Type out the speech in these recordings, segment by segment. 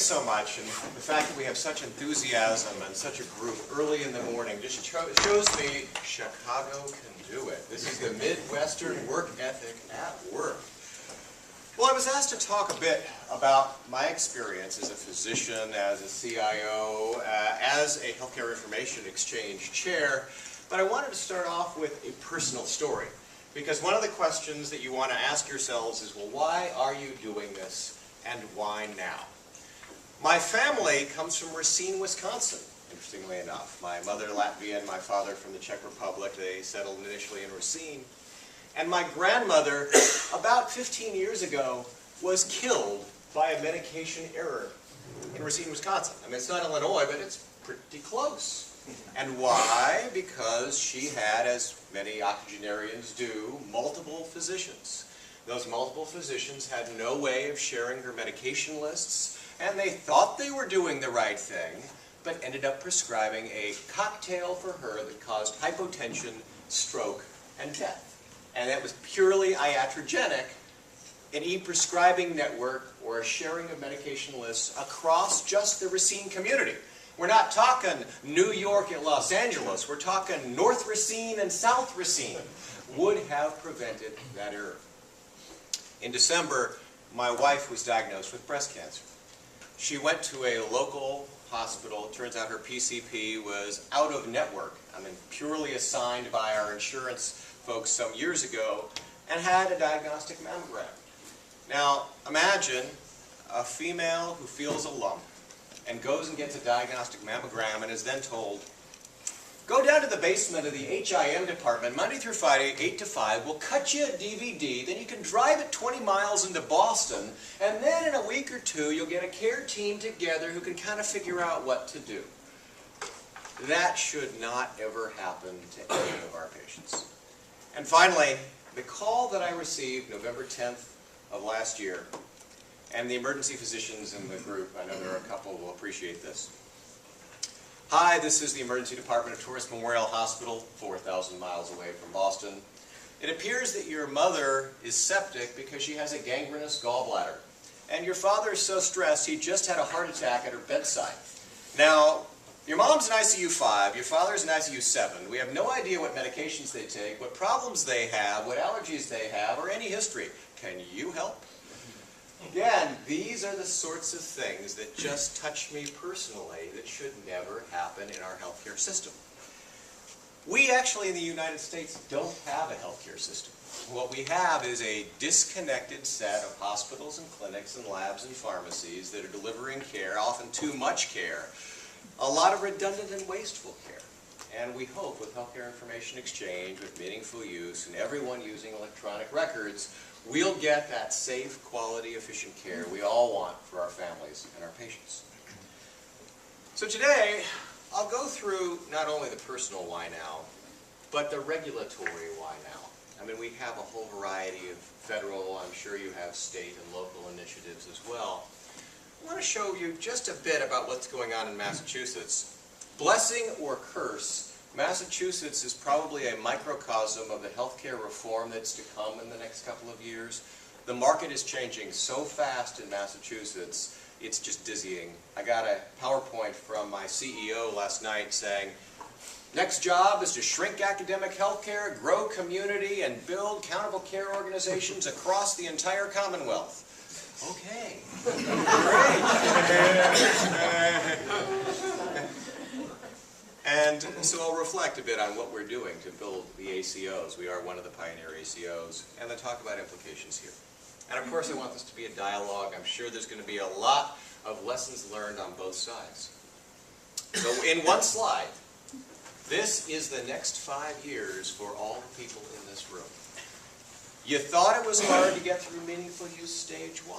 so much, and the fact that we have such enthusiasm and such a group early in the morning just shows me Chicago can do it. This is the Midwestern work ethic at work. Well, I was asked to talk a bit about my experience as a physician, as a CIO, as a healthcare information exchange chair, but I wanted to start off with a personal story. Because one of the questions that you want to ask yourselves is, well, why are you doing this, and why now? My family comes from Racine, Wisconsin, interestingly enough. My mother Latvian, my father from the Czech Republic. They settled initially in Racine. And my grandmother, about 15 years ago, was killed by a medication error in Racine, Wisconsin. I mean, it's not Illinois, but it's pretty close. And why? Because she had, as many octogenarians do, multiple physicians. Those multiple physicians had no way of sharing her medication lists, and they thought they were doing the right thing, but ended up prescribing a cocktail for her that caused hypotension, stroke, and death. And that was purely iatrogenic, an e-prescribing network or a sharing of medication lists across just the Racine community. We're not talking New York and Los Angeles. We're talking North Racine and South Racine. Would have prevented that error. In December, my wife was diagnosed with breast cancer. She went to a local hospital. It turns out her PCP was out of network. I mean, purely assigned by our insurance folks some years ago, and had a diagnostic mammogram. Now, imagine a female who feels a lump and goes and gets a diagnostic mammogram and is then told, go down to the basement of the HIM department Monday through Friday, 8 to 5, we'll cut you a DVD, then you can drive it 20 miles into Boston, and then in a week or two you'll get a care team together who can kind of figure out what to do. That should not ever happen to any of our patients. And finally, the call that I received November 10th of last year, and the emergency physicians in the group, I know there are a couple who will appreciate this. Hi, this is the emergency department of Tourist Memorial Hospital, 4,000 miles away from Boston. It appears that your mother is septic because she has a gangrenous gallbladder. And your father is so stressed he just had a heart attack at her bedside. Now, your mom's in ICU 5, your father's in ICU 7. We have no idea what medications they take, what problems they have, what allergies they have, or any history. Can you help? Again, these are the sorts of things that just touch me personally that should never happen in our healthcare system. We actually in the United States don't have a healthcare system. What we have is a disconnected set of hospitals and clinics and labs and pharmacies that are delivering care, often too much care, a lot of redundant and wasteful care. And we hope with healthcare information exchange, with meaningful use, and everyone using electronic records, we'll get that safe, quality, efficient care we all want for our families and our patients. So today, I'll go through not only the personal why now, but the regulatory why now. I mean, we have a whole variety of federal, I'm sure you have state and local initiatives as well. I want to show you just a bit about what's going on in Massachusetts. Blessing or curse, Massachusetts is probably a microcosm of the healthcare reform that's to come in the next couple of years. The market is changing so fast in Massachusetts, it's just dizzying. I got a PowerPoint from my CEO last night saying, next job is to shrink academic healthcare, grow community, and build accountable care organizations across the entire Commonwealth. Okay, great. And so I'll reflect a bit on what we're doing to build the ACOs. We are one of the pioneer ACOs, and then talk about implications here. And of course I want this to be a dialogue. I'm sure there's going to be a lot of lessons learned on both sides. So in one slide, this is the next 5 years for all the people in this room. You thought it was hard to get through meaningful use stage 1.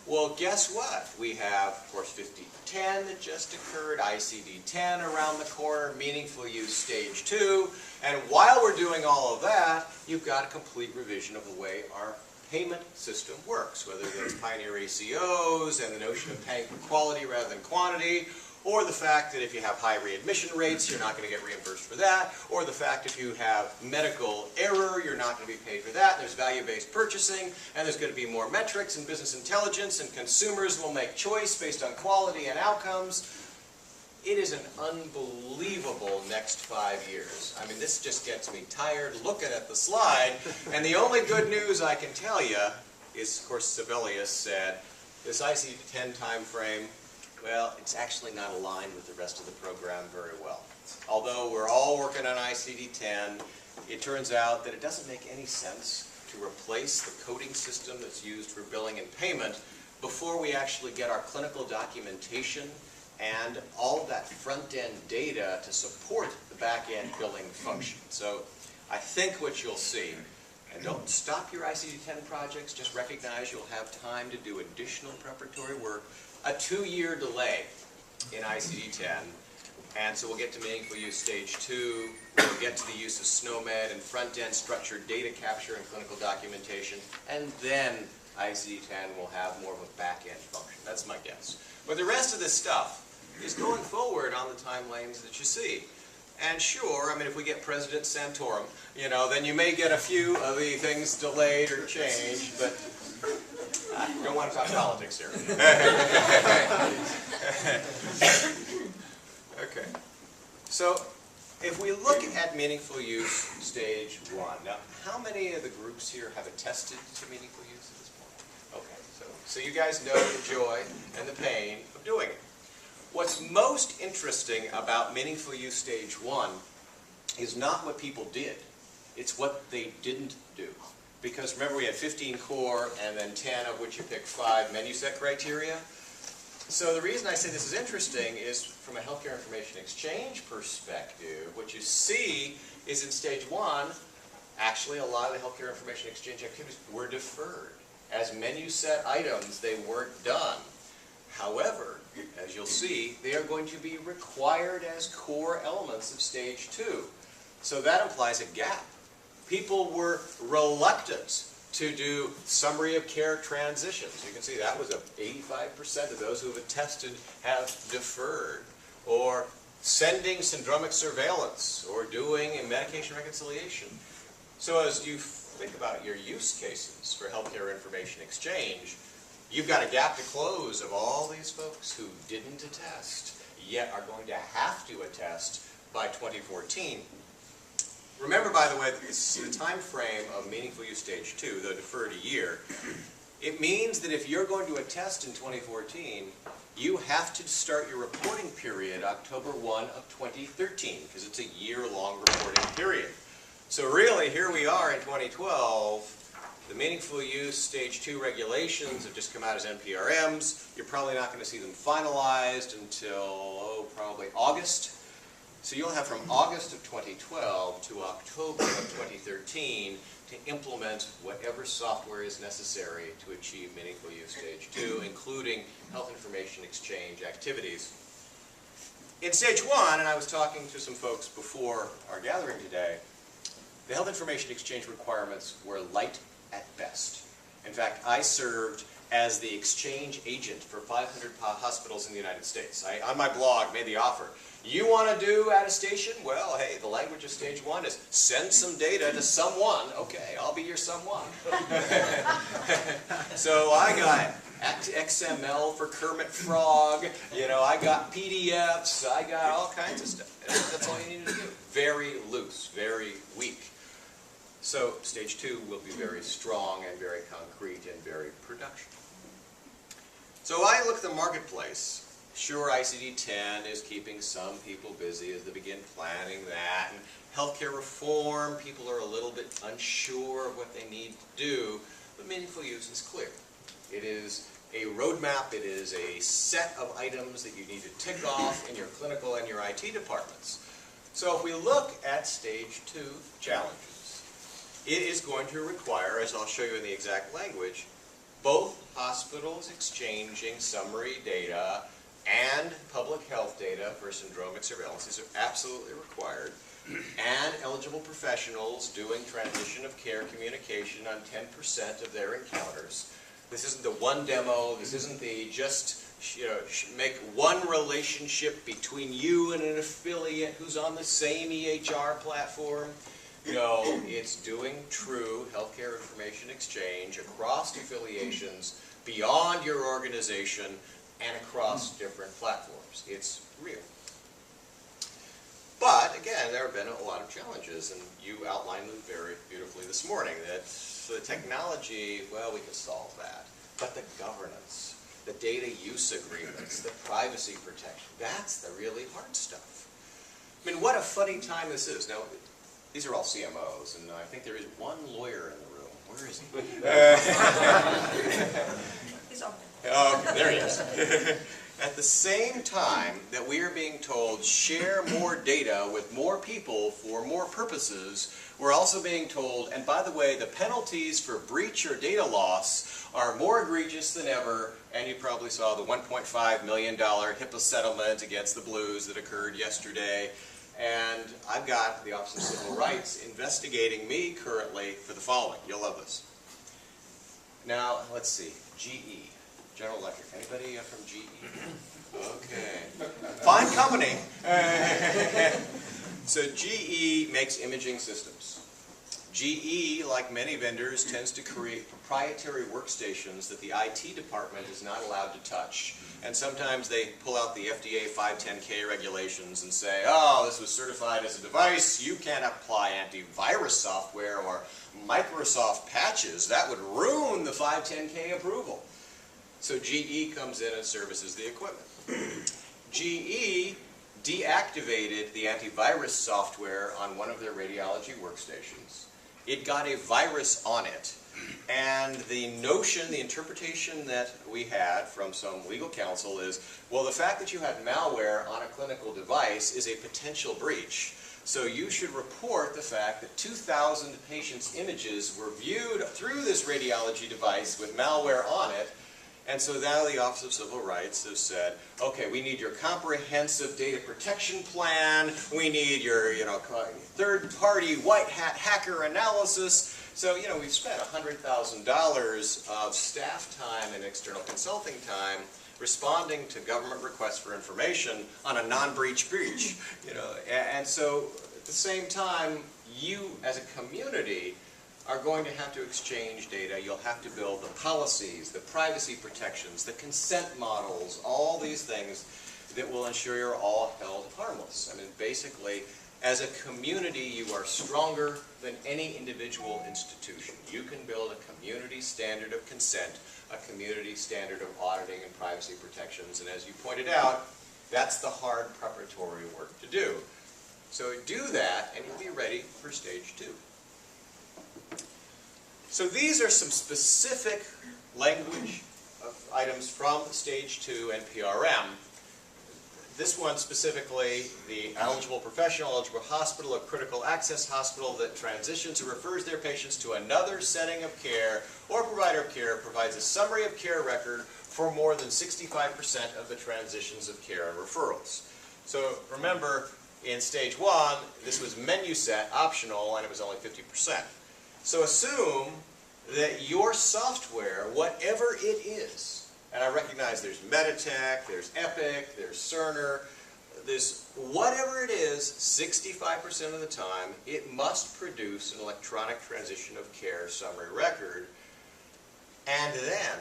Well, guess what? We have, of course, 5010 that just occurred, ICD-10 around the corner, meaningful use stage 2, and while we're doing all of that, you've got a complete revision of the way our payment system works, whether it's pioneer ACOs and the notion of paying for quality rather than quantity, or the fact that if you have high readmission rates, you're not going to get reimbursed for that, or the fact if you have medical error, you're not going to be paid for that. There's value-based purchasing, and there's going to be more metrics and business intelligence, and consumers will make choice based on quality and outcomes. It is an unbelievable next 5 years. I mean, this just gets me tired looking at the slide, and the only good news I can tell you is, of course, Sibelius said, this ICD-10 time frame, well, it's actually not aligned with the rest of the program very well. Although we're all working on ICD-10, it turns out that it doesn't make any sense to replace the coding system that's used for billing and payment before we actually get our clinical documentation and all of that front-end data to support the back-end billing function. So I think what you'll see, and don't stop your ICD-10 projects, just recognize you'll have time to do additional preparatory work, a 2-year delay in ICD-10, and so we'll get to meaningful use stage 2, we'll get to the use of SNOMED and front-end structured data capture and clinical documentation, and then ICD-10 will have more of a back-end function. That's my guess. But the rest of this stuff is going forward on the timelines that you see. And sure, I mean, if we get President Santorum, you know, then you may get a few of the things delayed or changed, but I don't want to talk politics here. Okay. So, if we look at meaningful use stage 1, now, how many of the groups here have attested to meaningful use at this point? Okay, so you guys know the joy and the pain of doing it. What's most interesting about meaningful use stage 1 is not what people did, it's what they didn't do. Because remember, we had 15 core and then 10 of which you pick 5 menu set criteria. So the reason I say this is interesting is from a healthcare information exchange perspective, what you see is in stage 1, actually a lot of the healthcare information exchange activities were deferred. As menu set items, they weren't done. However, as you'll see, they are going to be required as core elements of stage 2. So that implies a gap. People were reluctant to do summary of care transitions. You can see that was 85% of those who have attested have deferred. Or sending syndromic surveillance, or doing a medication reconciliation. So as you think about your use cases for healthcare information exchange, you've got a gap to close of all these folks who didn't attest, yet are going to have to attest by 2014. Remember, by the way, that the time frame of meaningful use stage 2, though deferred a year, it means that if you're going to attest in 2014, you have to start your reporting period October 1 of 2013, because it's a year-long reporting period. So really, here we are in 2012, the meaningful use stage 2 regulations have just come out as NPRMs. You're probably not going to see them finalized until, probably August. So you'll have from August of 2012 to October of 2013 to implement whatever software is necessary to achieve meaningful use stage 2, including health information exchange activities. In stage 1, and I was talking to some folks before our gathering today, the health information exchange requirements were light at best. In fact, I served as the exchange agent for 500 hospitals in the United States. I, on my blog, made the offer. You want to do attestation? Well, hey, the language of stage 1 is send some data to someone. Okay, I'll be your someone. So I got XML for Kermit Frog, you know, I got PDFs, I got all kinds of stuff. That's all you need to do. Very loose, very weak. So stage 2 will be very strong and very concrete and very production. So I look at the marketplace. Sure, ICD-10 is keeping some people busy as they begin planning that. And healthcare reform, people are a little bit unsure of what they need to do. But meaningful use is clear. It is a roadmap. It is a set of items that you need to tick off in your clinical and your IT departments. So if we look at stage 2 challenges, it is going to require, as I'll show you in the exact language, both hospitals exchanging summary data and public health data for syndromic surveillance. These are absolutely required. And eligible professionals doing transition of care communication on 10% of their encounters. This isn't the one demo. This isn't the just make one relationship between you and an affiliate who's on the same EHR platform. No, it's doing true healthcare information exchange across affiliations, beyond your organization, and across different platforms. It's real. But again, there have been a lot of challenges, and you outlined them very beautifully this morning. That the technology, well, we can solve that. But the governance, the data use agreements, the privacy protection, that's the really hard stuff. I mean, what a funny time this is. Now, these are all CMOs, and I think there is one lawyer in the room. Where is he? He's over there. Oh, there he is. At the same time that we are being told share more data with more people for more purposes, we're also being told, and by the way, the penalties for breach or data loss are more egregious than ever, and you probably saw the $1.5 million HIPAA settlement against the Blues that occurred yesterday. And I've got the Office of Civil Rights investigating me currently for the following. You'll love this. Now, let's see. GE, General Electric. Anybody from GE? Okay. Fine company. So GE makes imaging systems. GE, like many vendors, tends to create proprietary workstations that the IT department is not allowed to touch. And sometimes they pull out the FDA 510K regulations and say, oh, this was certified as a device, you can't apply antivirus software or Microsoft patches. That would ruin the 510K approval. So GE comes in and services the equipment. GE deactivated the antivirus software on one of their radiology workstations. It got a virus on it. And the notion, the interpretation that we had from some legal counsel is, well, the fact that you had malware on a clinical device is a potential breach. So you should report the fact that 2,000 patients' images were viewed through this radiology device with malware on it. And so now the Office of Civil Rights has said, okay, we need your comprehensive data protection plan, we need your third-party white hat hacker analysis. So, we've spent $100,000 of staff time and external consulting time responding to government requests for information on a non-breach breach. And so at the same time, you as a community are going to have to exchange data. You'll have to build the policies, the privacy protections, the consent models, all these things that will ensure you're all held harmless. I mean, basically, as a community, you are stronger than any individual institution. You can build a community standard of consent, a community standard of auditing and privacy protections, and as you pointed out, that's the hard preparatory work to do. So do that, and you'll be ready for stage 2. So these are some specific language items from stage 2 and PRM. This one specifically, the eligible professional, eligible hospital, or critical access hospital that transitions or refers their patients to another setting of care or provider of care provides a summary of care record for more than 65% of the transitions of care and referrals. So remember, in stage 1, this was menu set, optional, and it was only 50%. So assume that your software, whatever it is, and I recognize there's Meditech, there's Epic, there's Cerner, there's whatever it is, 65% of the time, it must produce an electronic transition of care summary record, and then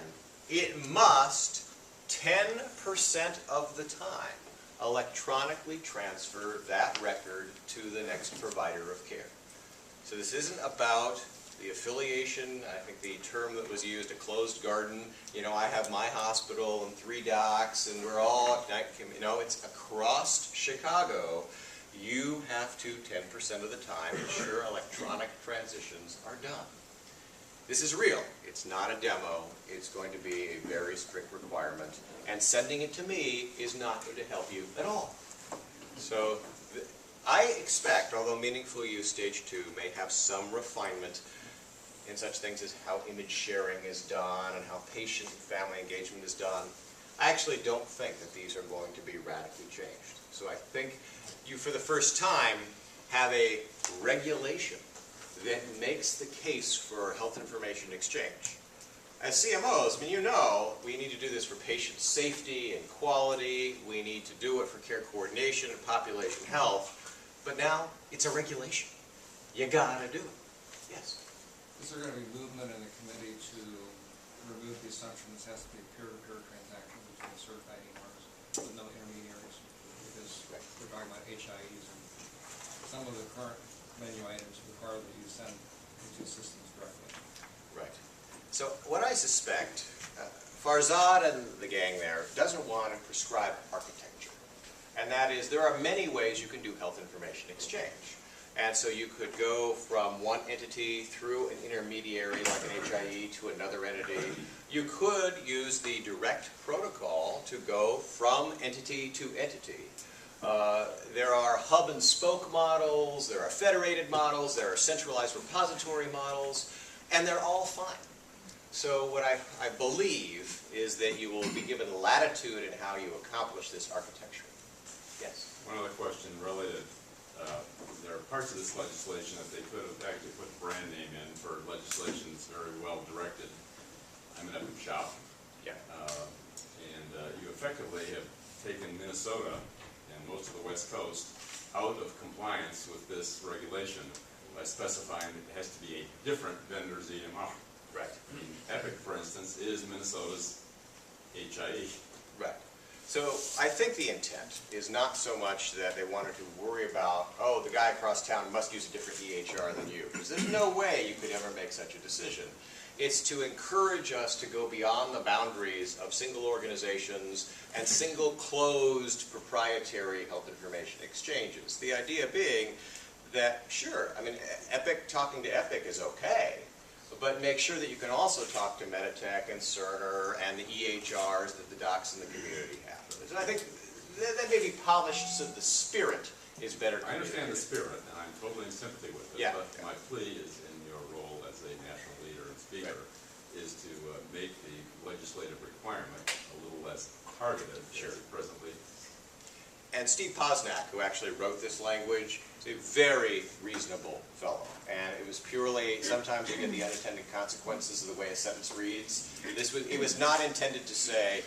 it must, 10% of the time, electronically transfer that record to the next provider of care. So this isn't about the affiliation. I think the term that was used, a closed garden. I have my hospital and 3 docs, and we're all, it's across Chicago. You have to, 10% of the time, ensure electronic transitions are done. This is real. It's not a demo. It's going to be a very strict requirement. And sending it to me is not going to help you at all. So I expect, although meaningful use stage 2 may have some refinement in such things as how image sharing is done and how patient and family engagement is done, I actually don't think that these are going to be radically changed. So I think you, for the first time, have a regulation that makes the case for health information exchange. as CMOs, I mean, you know, we need to do this for patient safety and quality. We need to do it for care coordination and population health. But now it's a regulation. You gotta do it. Yes? Is there going to be movement in the committee to remove the assumption this has to be a peer-to-peer transaction between certified EMRs with no intermediaries? Because we're talking about HIEs, and some of the current menu items require that you send into systems directly. Right. So what I suspect, Farzad and the gang there doesn't want to prescribe architecture. And that is, there are many ways you can do health information exchange. And so you could go from one entity through an intermediary like an HIE to another entity. You could use the direct protocol to go from entity to entity. There are hub and spoke models, there are federated models, there are centralized repository models, and they're all fine. So what I believe is that you will be given latitude in how you accomplish this architecture. Yes? One other question related. There are parts of this legislation that they could have actually put brand name in for legislation that's very well directed. I'm an Epic shop. Yeah. You effectively have taken Minnesota and most of the West Coast out of compliance with this regulation by specifying that it has to be a different vendor's EMR. Right. I mean, Epic, for instance, is Minnesota's HIE. Right. So I think the intent is not so much that they wanted to worry about, oh, the guy across town must use a different EHR than you, because there's no way you could ever make such a decision. It's to encourage us to go beyond the boundaries of single organizations and single closed proprietary health information exchanges. The idea being that, sure, I mean, Epic talking to Epic is okay, but make sure that you can also talk to Meditech and Cerner and the EHRs that the docs in the community have. And I think that may be polished so the spirit is better I understand the communicated. spirit, and I'm totally in sympathy with it, Yeah. but my plea is in your role as a national leader and speaker, is to make the legislative requirement a little less targeted Sure. as it presently. And Steve Posnack, who actually wrote this language, is a very reasonable fellow. And it was purely, sometimes you get the unintended consequences of the way a sentence reads. It was not intended to say,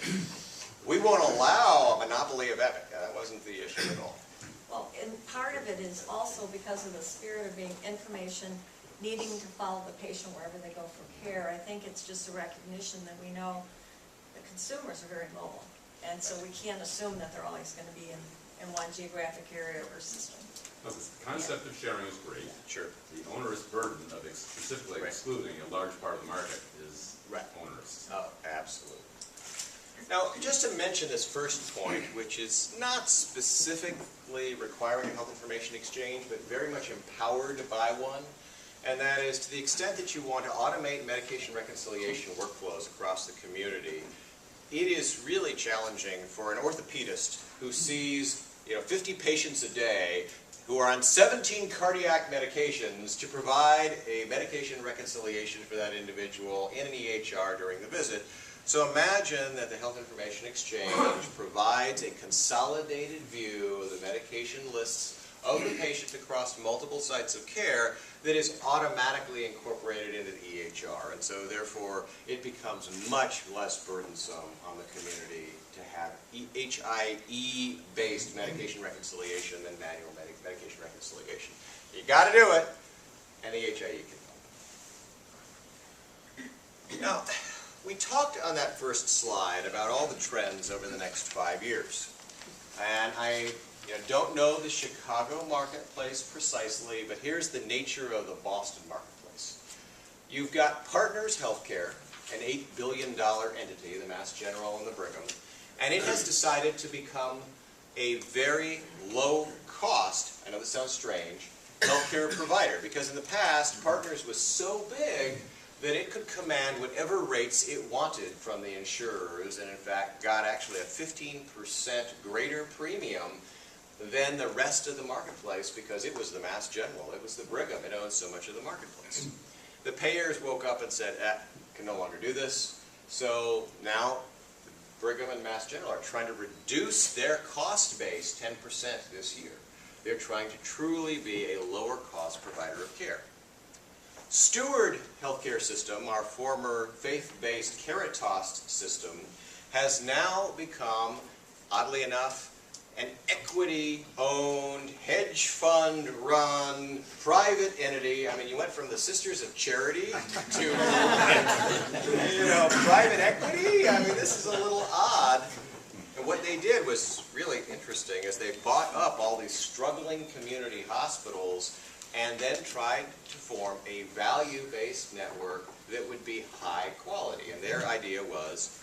we won't allow a monopoly of Epic. That wasn't the issue at all. Well, and part of it is also because of the spirit of being information, needing to follow the patient wherever they go for care. I think it's just a recognition that we know the consumers are very mobile. And so we can't assume that they're always going to be in one geographic area or system. No, the concept of sharing is great. Sure. The onerous burden of specifically excluding a large part of the market is onerous. Oh, absolutely. Now, just to mention this first point, which is not specifically requiring a health information exchange, but very much empowered by one, and that is to the extent that you want to automate medication reconciliation workflows across the community, it is really challenging for an orthopedist who sees 50 patients a day who are on 17 cardiac medications to provide a medication reconciliation for that individual in an EHR during the visit. So imagine that the Health Information Exchange provides a consolidated view of the medication lists of the patient across multiple sites of care that is automatically incorporated into the EHR. And so therefore it becomes much less burdensome on the community to have HIE-based medication reconciliation than manual medication reconciliation. You got to do it, and the HIE can help. Now, we talked on that first slide about all the trends over the next 5 years. And I don't know the Chicago marketplace precisely, but here's the nature of the Boston marketplace. You've got Partners Healthcare, an $8 billion entity, the Mass General and the Brigham, and it has decided to become a very low cost, I know this sounds strange, healthcare provider, because in the past, Partners was so big that it could command whatever rates it wanted from the insurers, and in fact got actually a 15% greater premium than the rest of the marketplace because it was the Mass General, it was the Brigham, it owned so much of the marketplace. The payers woke up and said, can no longer do this, so now Brigham and Mass General are trying to reduce their cost base 10% this year. They're trying to truly be a lower cost provider of care. Steward healthcare system, our former faith-based Caritas system, has now become, oddly enough, an equity-owned, hedge fund-run, private entity. I mean, you went from the Sisters of Charity to, private equity? I mean, this is a little odd. And what they did was really interesting, is they bought up all these struggling community hospitals and then tried to form a value-based network that would be high quality. And their idea was,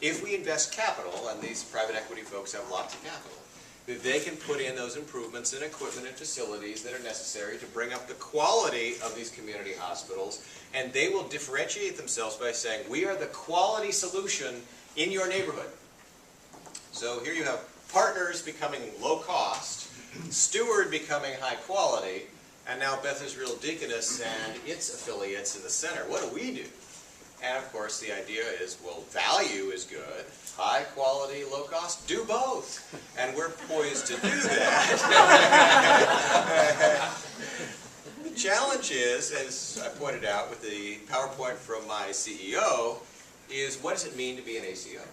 if we invest capital, and these private equity folks have lots of capital, that they can put in those improvements in equipment and facilities that are necessary to bring up the quality of these community hospitals, and they will differentiate themselves by saying, we are the quality solution in your neighborhood. So here you have partners becoming low cost, Steward becoming high quality, and now Beth Israel Deaconess and its affiliates in the center. What do we do? And of course the idea is, well, value is good, high quality, low cost, do both. And we're poised to do that. The challenge is, as I pointed out with the PowerPoint from my CEO, is what does it mean to be an ACO?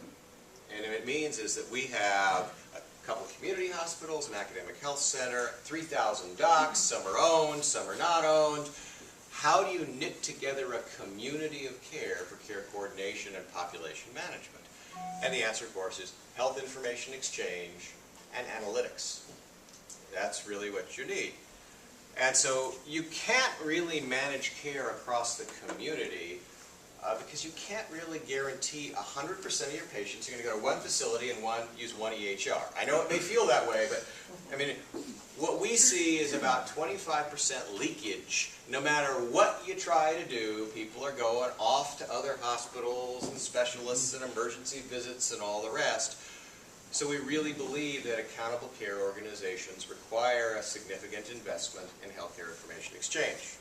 And what it means is that we have a couple of community hospitals, an academic health center, 3,000 docs, some are owned, some are not owned. How do you knit together a community of care for care coordination and population management? And the answer, of course, is health information exchange and analytics. That's really what you need. And so you can't really manage care across the community because you can't really guarantee 100% of your patients are going to go to one facility and use one EHR. I know it may feel that way, but I mean, what we see is about 25% leakage. No matter what you try to do, people are going off to other hospitals and specialists and emergency visits and all the rest. So we really believe that accountable care organizations require a significant investment in healthcare information exchange.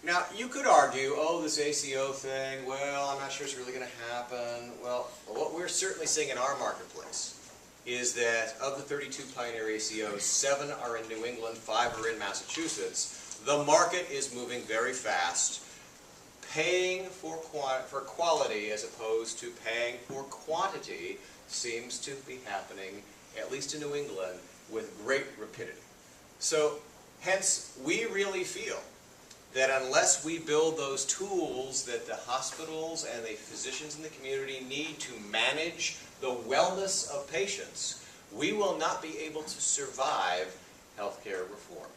Now, you could argue, oh, this ACO thing, well, I'm not sure it's really going to happen. Well, what we're certainly seeing in our marketplace is that of the 32 pioneer ACOs, 7 are in New England, 5 are in Massachusetts. The market is moving very fast, paying for quality as opposed to paying for quantity seems to be happening, at least in New England, with great rapidity. So, hence, we really feel that unless we build those tools that the hospitals and the physicians in the community need to manage the wellness of patients, we will not be able to survive healthcare reform.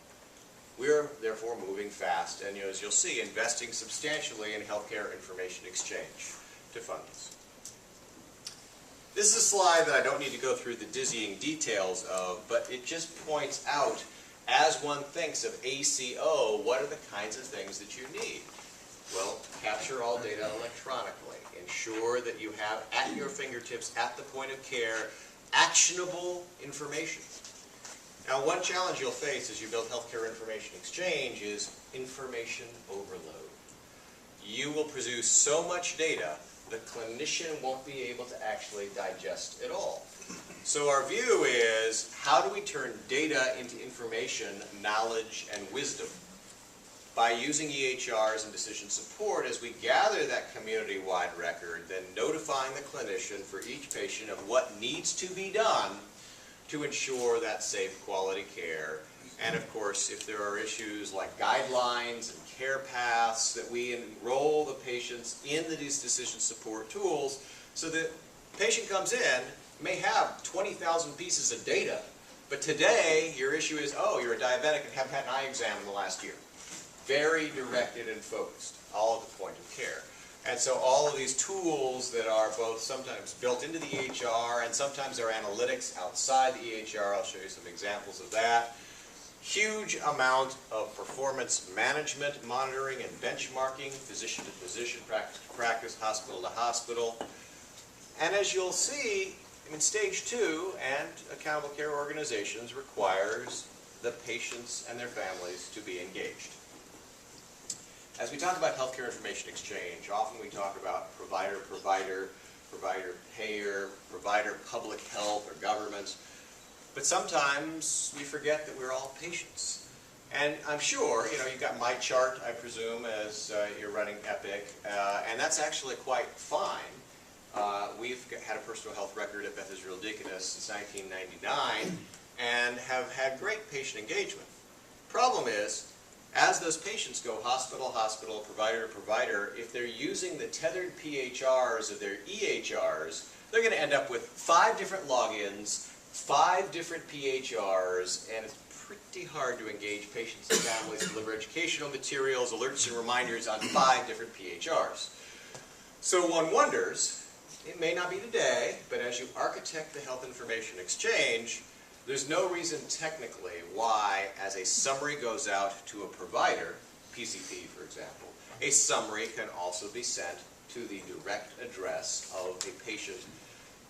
We're therefore moving fast and, as you'll see, investing substantially in healthcare information exchange to fund this. This is a slide that I don't need to go through the dizzying details of, but it just points out, as one thinks of ACO, what are the kinds of things that you need? Well, capture all data electronically. Ensure that you have at your fingertips, at the point of care, actionable information. Now, one challenge you'll face as you build healthcare information exchange is information overload. You will produce so much data, the clinician won't be able to actually digest it all. So our view is, how do we turn data into information, knowledge, and wisdom? By using EHRs and decision support, as we gather that community-wide record, then notifying the clinician for each patient of what needs to be done to ensure that safe quality care. And of course, if there are issues like guidelines and care paths, that we enroll the patients in these decision support tools so that the patient comes in, may have 20,000 pieces of data, but today your issue is, oh, you're a diabetic and haven't had an eye exam in the last year. Very directed and focused, all at the point of care. And so all of these tools that are both sometimes built into the EHR and sometimes are analytics outside the EHR, I'll show you some examples of that. Huge amount of performance management, monitoring, and benchmarking, physician to physician, practice to practice, hospital to hospital. And as you'll see, in stage 2, and accountable care organizations requires the patients and their families to be engaged. As we talk about healthcare information exchange, often we talk about provider-payer, provider-public health or government, but sometimes we forget that we're all patients. And I'm sure, you've got my chart, I presume, as you're running Epic, and that's actually quite fine. We've had a personal health record at Beth Israel Deaconess since 1999 and have had great patient engagement. Problem is, as those patients go hospital, hospital, provider to provider, if they're using the tethered PHRs of their EHRs, they're going to end up with 5 different logins, 5 different PHRs, and it's pretty hard to engage patients and families, deliver educational materials, alerts and reminders on 5 different PHRs. So one wonders, it may not be today, but as you architect the health information exchange, there's no reason technically why, as a summary goes out to a provider, PCP for example, a summary can also be sent to the direct address of a patient.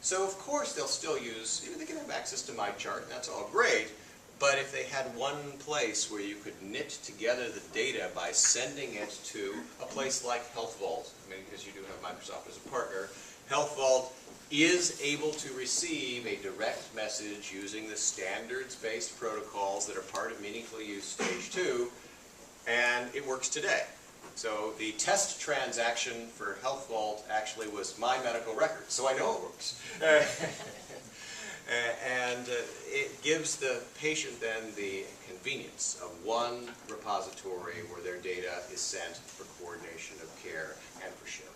So of course they'll still use, they can have access to my chart, and that's all great, but if they had one place where you could knit together the data by sending it to a place like Health Vault, because you do have Microsoft as a partner, Health Vault is able to receive a direct message using the standards-based protocols that are part of Meaningful Use Stage 2, and it works today. So the test transaction for Health Vault actually was my medical record, so I know it works. And it gives the patient then the convenience of one repository where their data is sent for coordination of care and for sharing.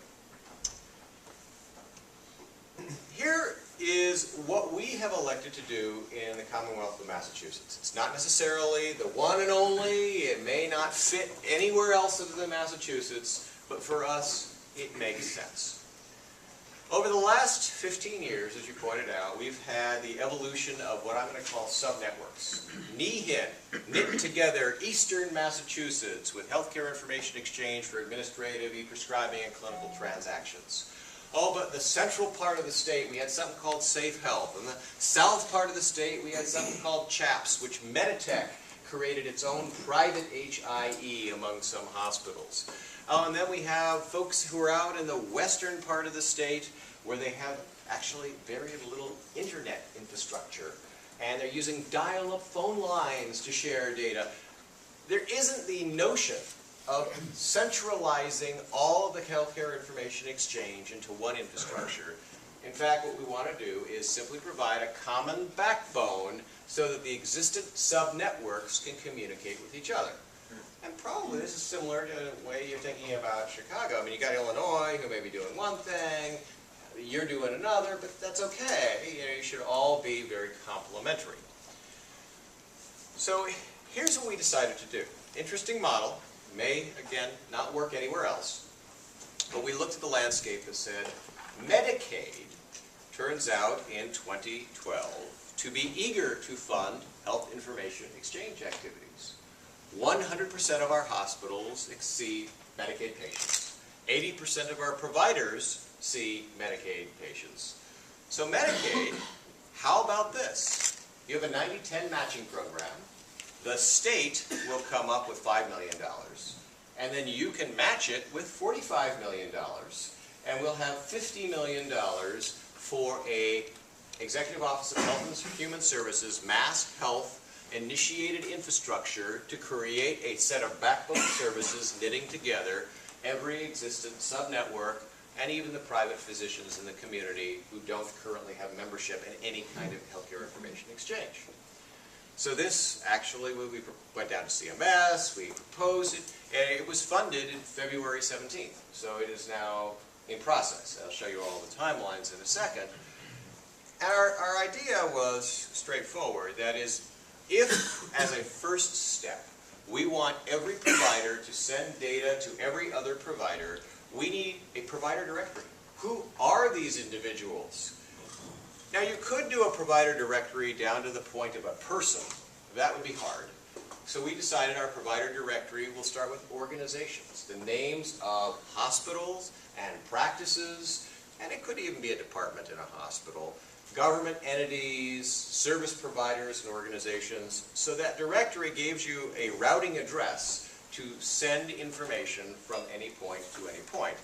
Here is what we have elected to do in the Commonwealth of Massachusetts. It's not necessarily the one and only. It may not fit anywhere else other than Massachusetts, but for us, it makes sense. Over the last 15 years, as you pointed out, we've had the evolution of what I'm going to call subnetworks. NEHEN, knit together Eastern Massachusetts with Healthcare Information Exchange for administrative, e-prescribing, and clinical transactions. Oh, but the central part of the state, we had something called Safe Health. In the south part of the state, we had something called CHAPS, which Meditech created its own private HIE among some hospitals. And then we have folks who are out in the western part of the state where they have actually very little internet infrastructure. And they're using dial-up phone lines to share data. There isn't the notion of centralizing all of the healthcare information exchange into one infrastructure. In fact, what we want to do is simply provide a common backbone so that the existent sub-networks can communicate with each other. And probably this is similar to the way you're thinking about Chicago. I mean, you got Illinois who may be doing one thing, you're doing another, but that's okay. You should all be very complementary. So here's what we decided to do. Interesting model. May, again, not work anywhere else. But we looked at the landscape and said, Medicaid turns out in 2012 to be eager to fund health information exchange activities. 100% of our hospitals see Medicaid patients. 80% of our providers see Medicaid patients. So Medicaid, how about this? You have a 90-10 matching program. The state will come up with $5 million, and then you can match it with $45 million, and we'll have $50 million for a Executive Office of Health and Human Services Mass Health initiated infrastructure to create a set of backbone services knitting together every existent sub-network and even the private physicians in the community who don't currently have membership in any kind of healthcare information exchange. So this actually, we went down to CMS, we proposed it, and it was funded in February 17th. So it is now in process. I'll show you all the timelines in a second. Our idea was straightforward. That is, if, as a first step, we want every provider to send data to every other provider, we need a provider directory. Who are these individuals? Now, you could do a provider directory down to the point of a person. That would be hard. So we decided our provider directory will start with organizations, the names of hospitals and practices, and it could even be a department in a hospital, government entities, service providers and organizations. So that directory gives you a routing address to send information from any point to any point.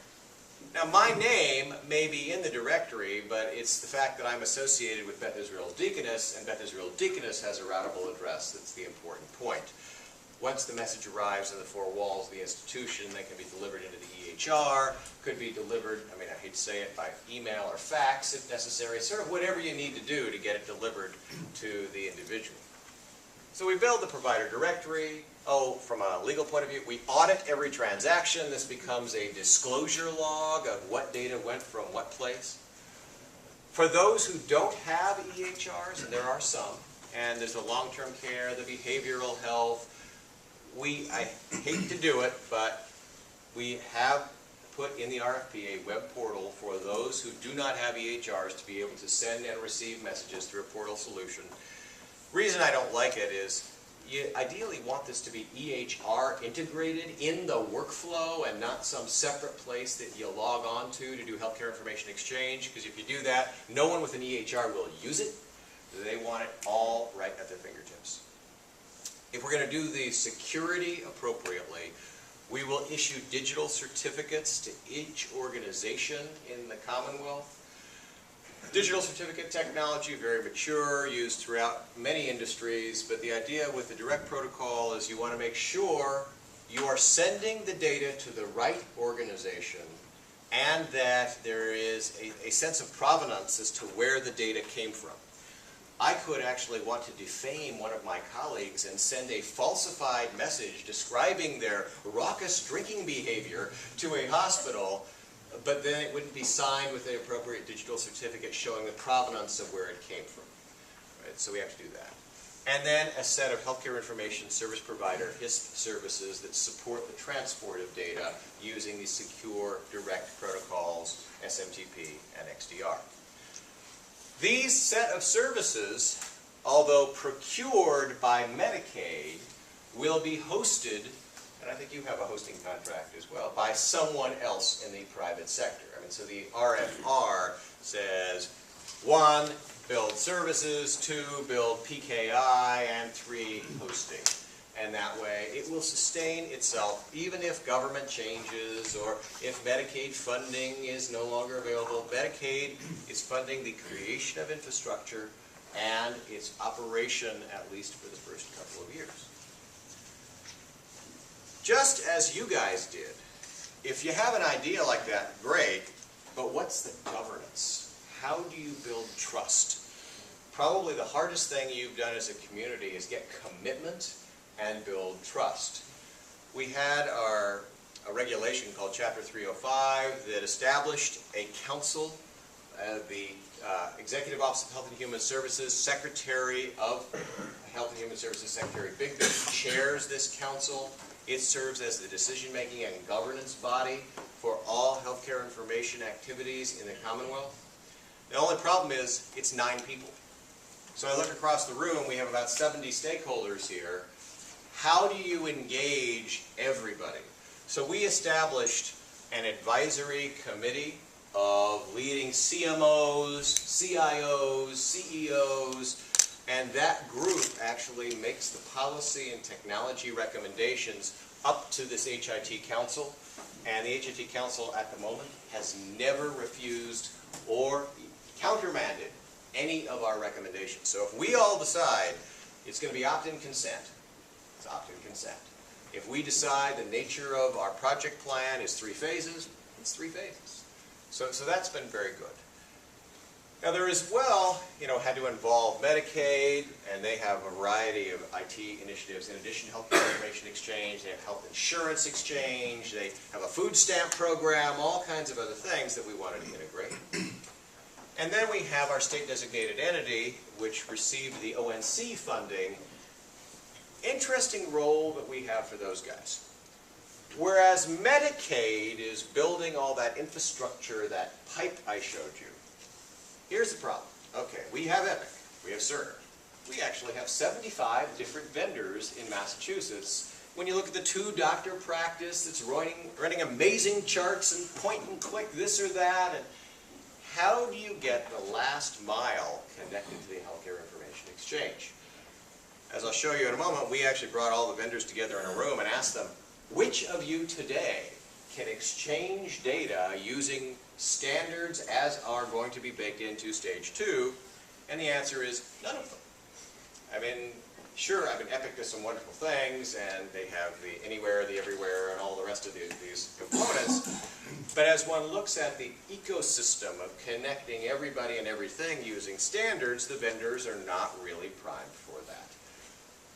Now, my name may be in the directory, but it's the fact that I'm associated with Beth Israel Deaconess, and Beth Israel Deaconess has a routable address that's the important point. Once the message arrives in the four walls of the institution, they can be delivered into the EHR, could be delivered, I mean, I hate to say it, by email or fax if necessary, sort of whatever you need to do to get it delivered to the individual. So we build the provider directory. Oh, from a legal point of view, we audit every transaction. This becomes a disclosure log of what data went from what place. For those who don't have EHRs, and there are some, and there's the long-term care, the behavioral health, I hate to do it, but we have put in the RFP a web portal for those who do not have EHRs to be able to send and receive messages through a portal solution. Reason I don't like it is you ideally want this to be EHR integrated in the workflow and not some separate place that you log on to do healthcare information exchange, because if you do that, no one with an EHR will use it. They want it all right at their fingertips. If we're going to do the security appropriately, we will issue digital certificates to each organization in the Commonwealth. Digital certificate technology, very mature, used throughout many industries, but the idea with the direct protocol is you want to make sure you are sending the data to the right organization and that there is a sense of provenance as to where the data came from. I could actually want to defame one of my colleagues and send a falsified message describing their raucous drinking behavior to a hospital, but then it wouldn't be signed with the appropriate digital certificate showing the provenance of where it came from. Right? So we have to do that. And then a set of healthcare information service provider HISP services that support the transport of data using the secure direct protocols, SMTP and XDR. These set of services, although procured by Medicaid, will be hosted, and I think you have a hosting contract as well, by someone else in the private sector. I mean, so the RFR says 1, build services, 2, build PKI, and 3, hosting. And that way it will sustain itself even if government changes or if Medicaid funding is no longer available. Medicaid is funding the creation of infrastructure and its operation at least for the first couple of years. Just as you guys did, if you have an idea like that, great, but what's the governance? How do you build trust? Probably the hardest thing you've done as a community is get commitment and build trust. We had a regulation called Chapter 305 that established a council. The Executive Office of Health and Human Services, Secretary of Health and Human Services, Secretary Bigby, chairs this council. It serves as the decision-making and governance body for all healthcare information activities in the Commonwealth. The only problem is it's 9 people. So I look across the room, we have about 70 stakeholders here. How do you engage everybody? So we established an advisory committee of leading CMOs, CIOs, CEOs, and that group actually makes the policy and technology recommendations up to this HIT Council. And the HIT Council at the moment has never refused or countermanded any of our recommendations. So if we all decide it's going to be opt-in consent, it's opt-in consent. If we decide the nature of our project plan is 3 phases, it's 3 phases. So that's been very good. Now there as well, had to involve Medicaid, and they have a variety of IT initiatives. In addition to healthcare information exchange, they have health insurance exchange, they have a food stamp program, all kinds of other things that we wanted to integrate. And then we have our state designated entity, which received the ONC funding. Interesting role that we have for those guys. Whereas Medicaid is building all that infrastructure, that pipe I showed you, here's the problem. Okay, we have Epic, we have Cerner. We actually have 75 different vendors in Massachusetts. When you look at the 2-doctor practice that's running amazing charts and point and click this or that, and how do you get the last mile connected to the healthcare information exchange? As I'll show you in a moment, we actually brought all the vendors together in a room and asked them, which of you today can exchange data using standards as are going to be baked into stage 2? And the answer is none of them. I mean, Sure, I mean, Epic does some wonderful things, and they have the anywhere, the everywhere, and all the rest of these components. But as one looks at the ecosystem of connecting everybody and everything using standards, the vendors are not really primed for that.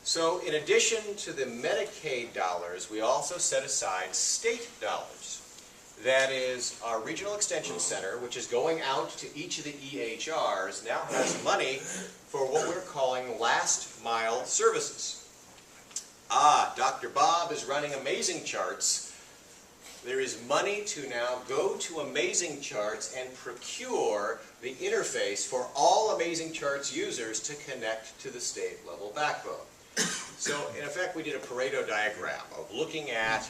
So in addition to the Medicaid dollars, we also set aside state dollars. That is, our Regional Extension Center, which is going out to each of the EHRs, now has money for what we're calling last mile services. Dr. Bob is running Amazing Charts. There is money to now go to Amazing Charts and procure the interface for all Amazing Charts users to connect to the state level backbone. So in effect, we did a Pareto diagram of looking at,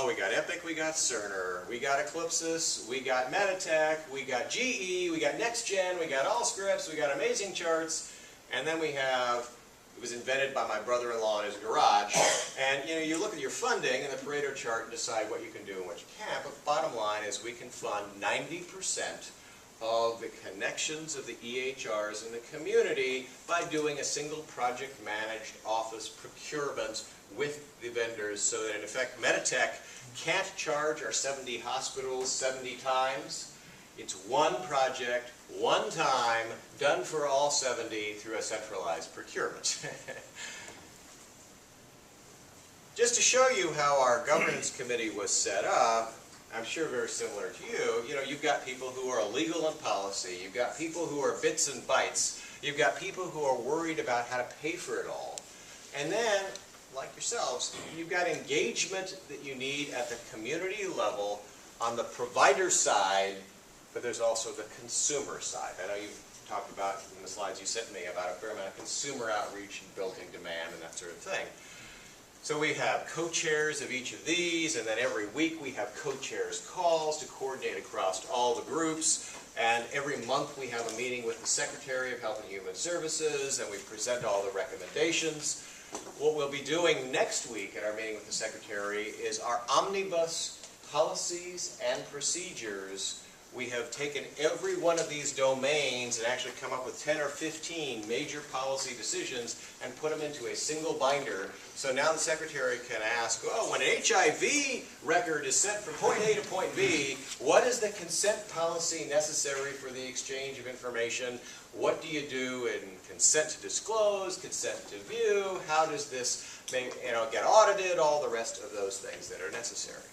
we got Epic, we got Cerner, we got Eclipsys, we got Meditech, we got GE, we got NextGen, we got Allscripts, we got Amazing Charts, and then we have, it was invented by my brother-in-law in his garage, and you look at your funding in the Pareto chart and decide what you can do and what you can't, but bottom line is we can fund 90% of the connections of the EHRs in the community by doing a single project managed office procurement with the vendors, so that in effect Meditech can't charge our 70 hospitals 70 times. It's one project, one time, done for all 70 through a centralized procurement. Just to show you how our governance committee was set up, I'm sure very similar to you, you've got people who are legal and policy, you've got people who are bits and bytes, you've got people who are worried about how to pay for it all. And then, like yourselves, you've got engagement that you need at the community level on the provider side, but there's also the consumer side. I know you've talked about in the slides you sent me about a fair amount of consumer outreach and building demand and that sort of thing. So we have co-chairs of each of these, and then every week we have co-chairs calls to coordinate across all the groups, and every month we have a meeting with the Secretary of Health and Human Services, and we present all the recommendations. What we'll be doing next week at our meeting with the Secretary is our omnibus policies and procedures. We have taken every one of these domains and actually come up with 10 or 15 major policy decisions and put them into a single binder. So now the Secretary can ask, when an HIV record is sent from point A to point B, what is the consent policy necessary for the exchange of information? What do you do in consent to disclose, consent to view? How does this get audited? All the rest of those things that are necessary.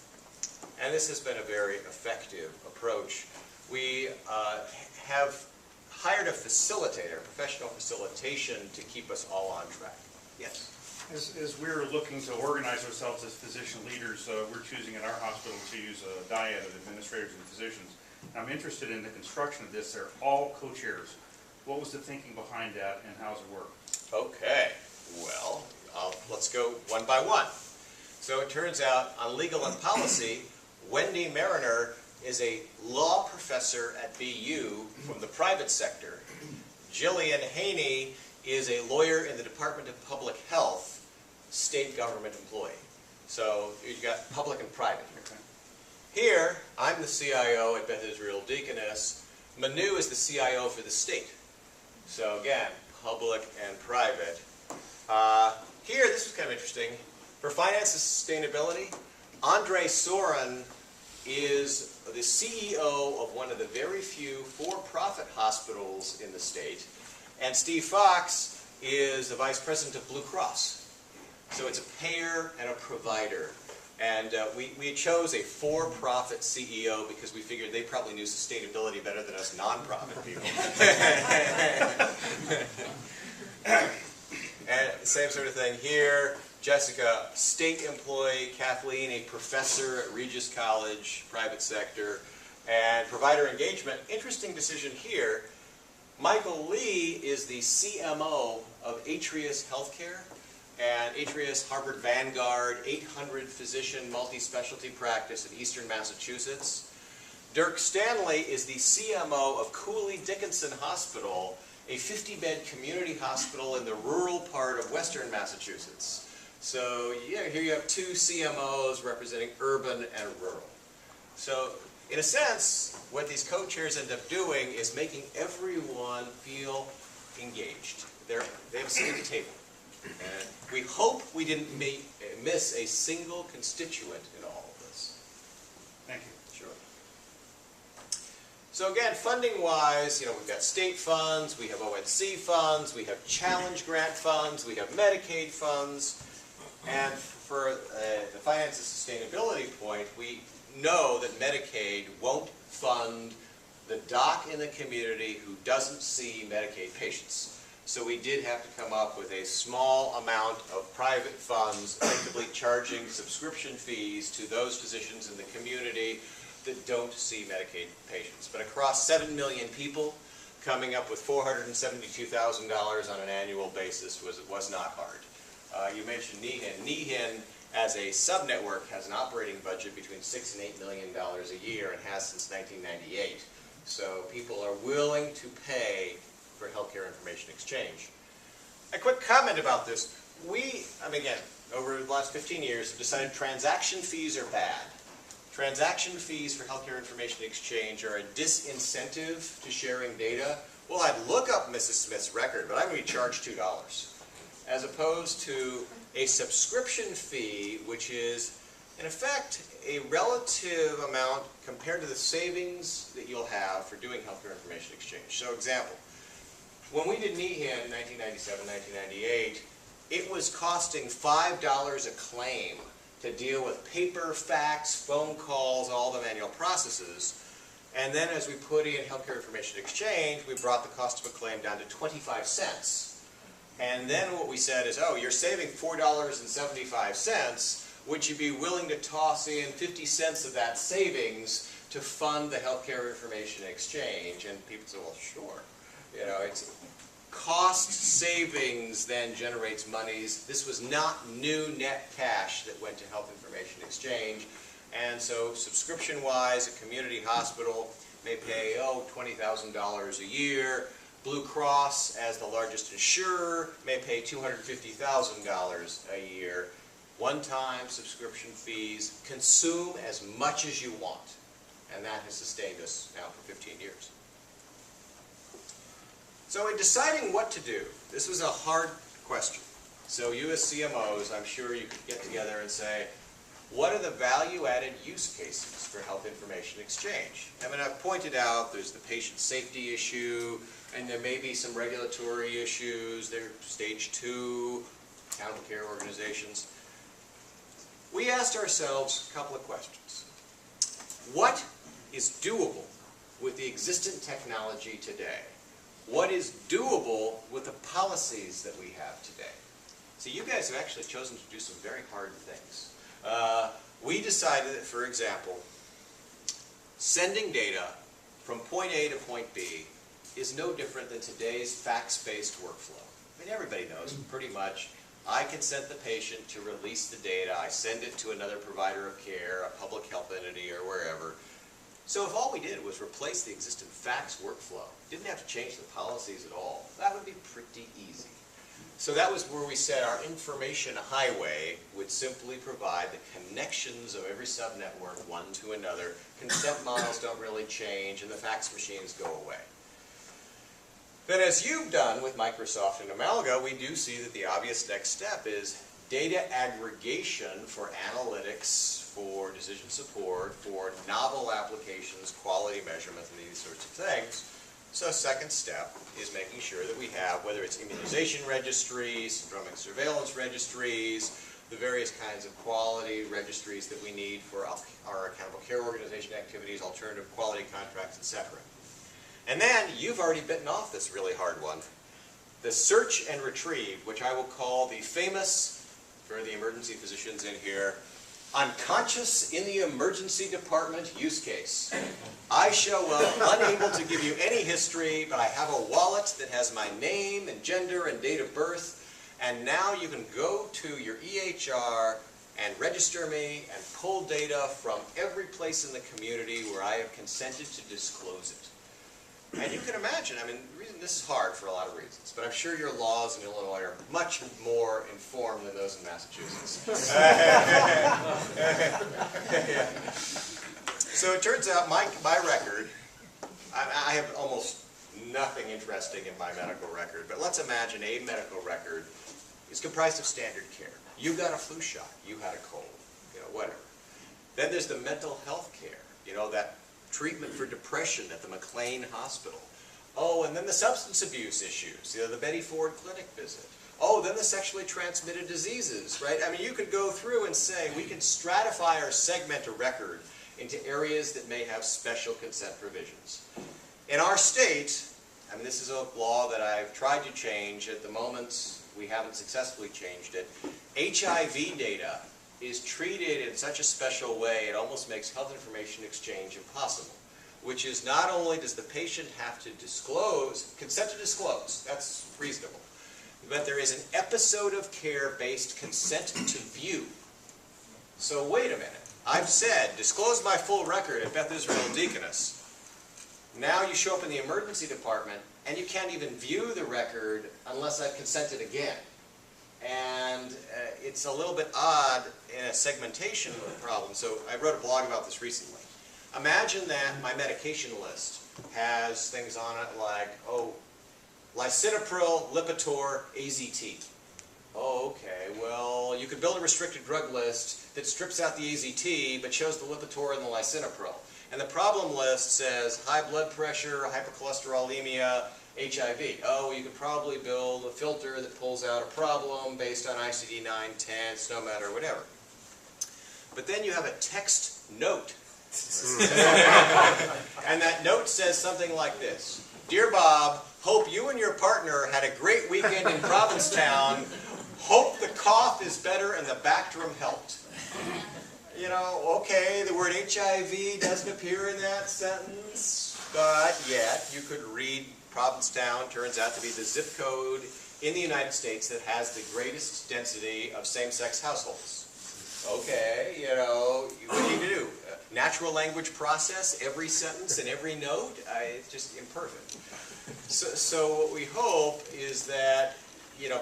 And this has been a very effective approach. We have hired a facilitator, professional facilitation, to keep us all on track. Yes? As we're looking to organize ourselves as physician leaders, we're choosing in our hospital to use a dyad of administrators and physicians. I'm interested in the construction of this. They're all co-chairs. What was the thinking behind that, and how does it work? Okay, well, let's go one by one. So it turns out on legal and policy, Wendy Mariner is a law professor at BU from the private sector. Jillian Haney is a lawyer in the Department of Public Health, state government employee. So you've got public and private. Okay. Here, I'm the CIO at Beth Israel Deaconess. Manu is the CIO for the state. So again, public and private. Here, this was kind of interesting. For finance and sustainability, Andre Soren is the CEO of one of the very few for-profit hospitals in the state, and Steve Fox is the vice president of Blue Cross. So it's a payer and a provider. And we chose a for-profit CEO because we figured they probably knew sustainability better than us non-profit people. And same sort of thing here. Jessica, state employee. Kathleen, a professor at Regis College, private sector. And provider engagement, interesting decision here. Michael Lee is the CMO of Atrius Healthcare. And Atrius Harvard Vanguard, 800 physician multi-specialty practice in eastern Massachusetts. Dirk Stanley is the CMO of Cooley Dickinson Hospital, a 50-bed community hospital in the rural part of western Massachusetts. So yeah, here you have two CMOs representing urban and rural. So in a sense, what these co-chairs end up doing is making everyone feel engaged. They have a seat at the table. And we hope we didn't miss a single constituent in all of this. Thank you. Sure. So again, funding-wise, we've got state funds, we have ONC funds, we have challenge grant funds, we have Medicaid funds, and for the finance and sustainability point, we know that Medicaid won't fund the doc in the community who doesn't see Medicaid patients. So we did have to come up with a small amount of private funds, effectively charging subscription fees to those physicians in the community that don't see Medicaid patients. But across 7 million people, coming up with $472,000 on an annual basis was not hard. You mentioned NEHEN. NEHEN, as a sub-network, has an operating budget between $6 and $8 million a year and has since 1998. So people are willing to pay for healthcare information exchange. A quick comment about this. Again, over the last 15 years, have decided transaction fees are bad. Transaction fees for healthcare information exchange are a disincentive to sharing data. Well, I'd look up Mrs. Smith's record, but I'm going to be charged $2. As opposed to a subscription fee, which is, in effect, a relative amount compared to the savings that you'll have for doing healthcare information exchange. So, example, when we did NEHEN in 1997, 1998, it was costing $5 a claim to deal with paper, fax, phone calls, all the manual processes. And then as we put in healthcare information exchange, we brought the cost of a claim down to 25 cents. And then what we said is, oh, you're saving $4.75. Would you be willing to toss in 50 cents of that savings to fund the healthcare information exchange? And people say, well, sure. It's cost savings then generates monies. This was not new net cash that went to health information exchange. And so subscription-wise, a community hospital may pay, $20,000 a year. Blue Cross, as the largest insurer, may pay $250,000 a year. One-time subscription fees, consume as much as you want. And that has sustained us now for 15 years. So in deciding what to do, this was a hard question. So you as CMOs, I'm sure you could get together and say, what are the value-added use cases for health information exchange? I've pointed out there's the patient safety issue, and there may be some regulatory issues. They're stage 2, accountable care organizations. We asked ourselves a couple of questions. What is doable with the existing technology today? What is doable with the policies that we have today? So you guys have actually chosen to do some very hard things. We decided that, for example, sending data from point A to point B is no different than today's fax-based workflow. Everybody knows pretty much. I consent the patient to release the data. I send it to another provider of care, a public health entity, or wherever. So if all we did was replace the existing fax workflow, didn't have to change the policies at all, that would be pretty easy. So that was where we said our information highway would simply provide the connections of every subnetwork, one to another. Consent models don't really change, and the fax machines go away. Then as you've done with Microsoft and Halamka, we do see that the obvious next step is data aggregation for analytics, for decision support, for novel applications, quality measurement, and these sorts of things. So second step is making sure that we have, whether it's immunization registries, syndromic surveillance registries, the various kinds of quality registries that we need for our accountable care organization activities, alternative quality contracts, etc. And then you've already bitten off this really hard one, the search and retrieve, which I will call the famous, for the emergency physicians in here, unconscious in the emergency department use case. I show up unable to give you any history, but I have a wallet that has my name and gender and date of birth, and now you can go to your EHR and register me and pull data from every place in the community where I have consented to disclose it. And you can imagine, the reason this is hard for a lot of reasons, but I'm sure your laws in Illinois are much more informed than those in Massachusetts. So it turns out my record, I have almost nothing interesting in my medical record, but let's imagine a medical record is comprised of standard care. You got a flu shot, you had a cold, whatever. Then there's the mental health care, that treatment for depression at the McLean Hospital. Oh, and then the substance abuse issues, the Betty Ford Clinic visit. Oh, then the sexually transmitted diseases, right? I mean, you could go through and say, we can stratify or segment a record into areas that may have special consent provisions. In our state, I mean, this is a law that I've tried to change. At the moment, we haven't successfully changed it. HIV data is treated in such a special way, it almost makes health information exchange impossible. Which is, not only does the patient have to disclose, consent to disclose, that's reasonable, but there is an episode of care-based consent to view. So wait a minute. I've said, disclose my full record at Beth Israel Deaconess. Now you show up in the emergency department, and you can't even view the record unless I've consented again. And it's a little bit odd in a segmentation problem. So I wrote a blog about this recently. Imagine that my medication list has things on it like, lisinopril, Lipitor, AZT. Oh, okay, well, you could build a restricted drug list that strips out the AZT but shows the Lipitor and the lisinopril. And the problem list says high blood pressure, hypercholesterolemia, HIV. Oh, you could probably build a filter that pulls out a problem based on ICD-9, 10, SNOMED, or whatever. But then you have a text note. And that note says something like this. Dear Bob, hope you and your partner had a great weekend in Provincetown. Hope the cough is better and the Bactrim helped. Okay, the word HIV doesn't appear in that sentence, but yet you could read Provincetown turns out to be the zip code in the United States that has the greatest density of same-sex households. Okay, what do you do? Natural language process every sentence and every note? It's just imperfect. So what we hope is that,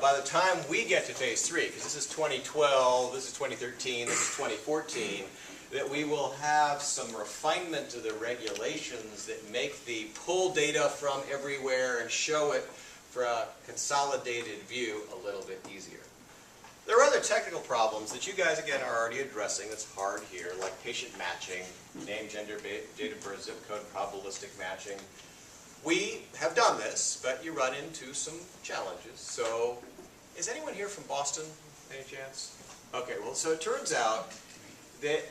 by the time we get to phase 3, because this is 2012, this is 2013, this is 2014, that we will have some refinement to the regulations that make the pull data from everywhere and show it for a consolidated view a little bit easier. There are other technical problems that you guys, again, are already addressing that's hard here, like patient matching, name, gender, date of birth, zip code, probabilistic matching. We have done this, but you run into some challenges. So, is anyone here from Boston, any chance? Okay, well, so it turns out that,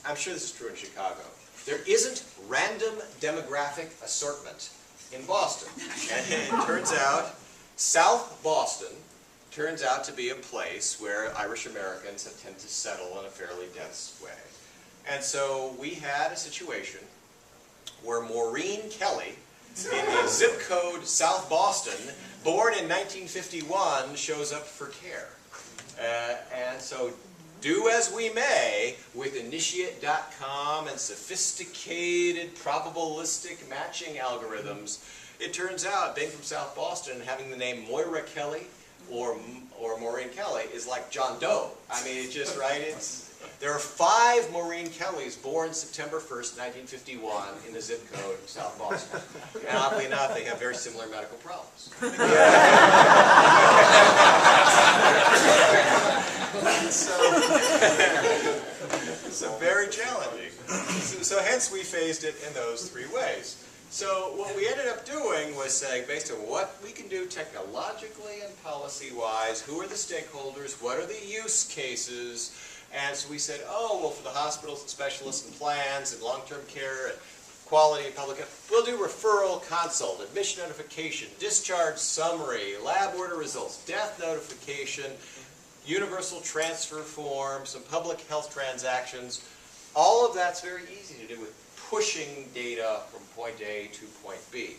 I'm sure this is true in Chicago, there isn't random demographic assortment in Boston. And it turns out, South Boston turns out to be a place where Irish Americans have tended to settle in a fairly dense way. And so we had a situation where Maureen Kelly, in the zip code South Boston, born in 1951, shows up for care. And so do as we may with initiate.com and sophisticated probabilistic matching algorithms, it turns out being from South Boston and having the name Moira Kelly or Maureen Kelly is like John Doe. I mean, it's just, right? There are 5 Maureen Kellys born September 1st, 1951 in the zip code of South Boston. And oddly enough, they have very similar medical problems. So very challenging. So hence we phased it in those 3 ways. So what we ended up doing was saying, based on what we can do technologically and policy-wise, who are the stakeholders, what are the use cases, and so we said, well, for the hospitals and specialists and plans and long-term care and quality and public health, we'll do referral consult, admission notification, discharge summary, lab order results, death notification, universal transfer form, some public health transactions. All of that's very easy to do with pushing data from point A to point B.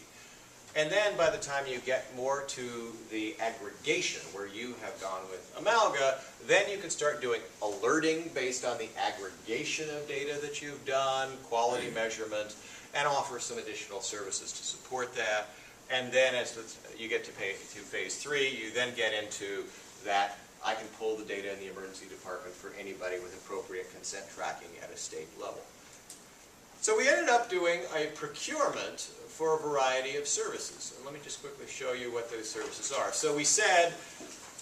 And then by the time you get more to the aggregation, where you have gone with Amalga, then you can start doing alerting based on the aggregation of data that you've done, quality measurement, and offer some additional services to support that. And then as you get to phase 3, you then get into that I can pull the data in the emergency department for anybody with appropriate consent tracking at a state level. So we ended up doing a procurement for a variety of services. And let me just quickly show you what those services are. So we said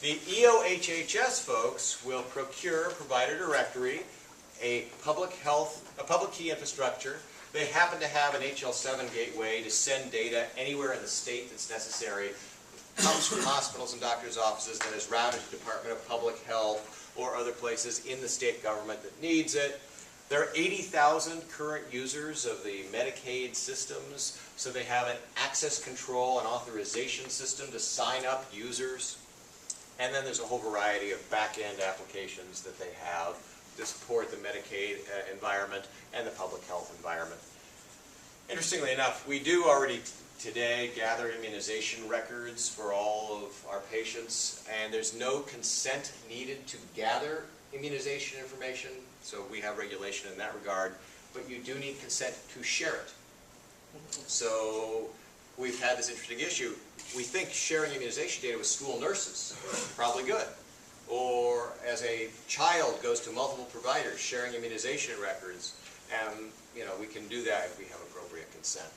The EOHHS folks will procure provider directory, a public key infrastructure. They happen to have an HL7 gateway to send data anywhere in the state that's necessary. It comes from hospitals and doctors' offices, that is routed to Department of Public Health or other places in the state government that needs it. There are 80,000 current users of the Medicaid systems, so they have an access control and authorization system to sign up users. And then there's a whole variety of back-end applications that they have to support the Medicaid environment and the public health environment. Interestingly enough, we do already today gather immunization records for all of our patients, and there's no consent needed to gather immunization information, so we have regulation in that regard, but you do need consent to share it. So we've had this interesting issue. We think sharing immunization data with school nurses is probably good. Or as a child goes to multiple providers, sharing immunization records, and we can do that if we have appropriate consent.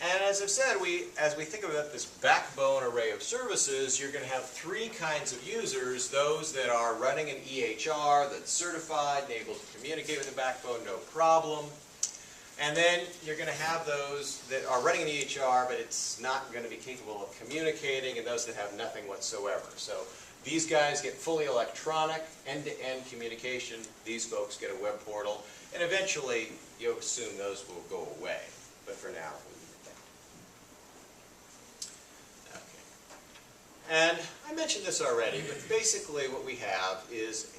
And as I've said, as we think about this backbone array of services, you're going to have three kinds of users: those that are running an EHR that's certified and able to communicate with the backbone, no problem. And then you're going to have those that are running an EHR, but it's not going to be capable of communicating, and those that have nothing whatsoever. So these guys get fully electronic, end-to-end communication. These folks get a web portal. And eventually, you'll assume those will go away. But for now, we need that. Okay. And I mentioned this already, but basically what we have is